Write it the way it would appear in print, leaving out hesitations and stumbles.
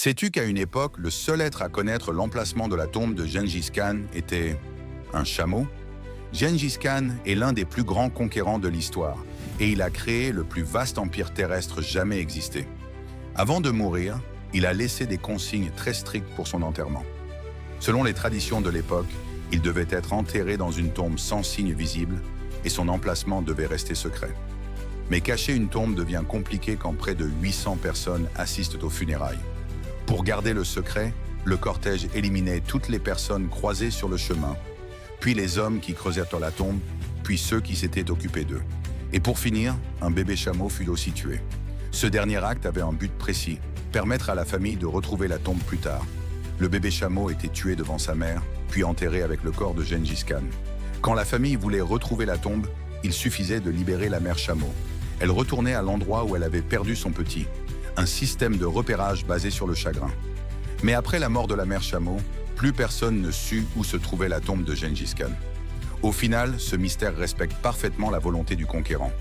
Sais-tu qu'à une époque, le seul être à connaître l'emplacement de la tombe de Gengis Khan était un chameau? Gengis Khan est l'un des plus grands conquérants de l'histoire et il a créé le plus vaste empire terrestre jamais existé. Avant de mourir, il a laissé des consignes très strictes pour son enterrement. Selon les traditions de l'époque, il devait être enterré dans une tombe sans signe visible et son emplacement devait rester secret. Mais cacher une tombe devient compliqué quand près de 800 personnes assistent aux funérailles. Pour garder le secret, le cortège éliminait toutes les personnes croisées sur le chemin, puis les hommes qui creusèrent la tombe, puis ceux qui s'étaient occupés d'eux. Et pour finir, un bébé chameau fut aussi tué. Ce dernier acte avait un but précis, permettre à la famille de retrouver la tombe plus tard. Le bébé chameau était tué devant sa mère, puis enterré avec le corps de Gengis Khan. Quand la famille voulait retrouver la tombe, il suffisait de libérer la mère chameau. Elle retournait à l'endroit où elle avait perdu son petit, un système de repérage basé sur le chagrin. Mais après la mort de la mère chameau, plus personne ne sut où se trouvait la tombe de Gengis Khan. Au final, ce mystère respecte parfaitement la volonté du conquérant.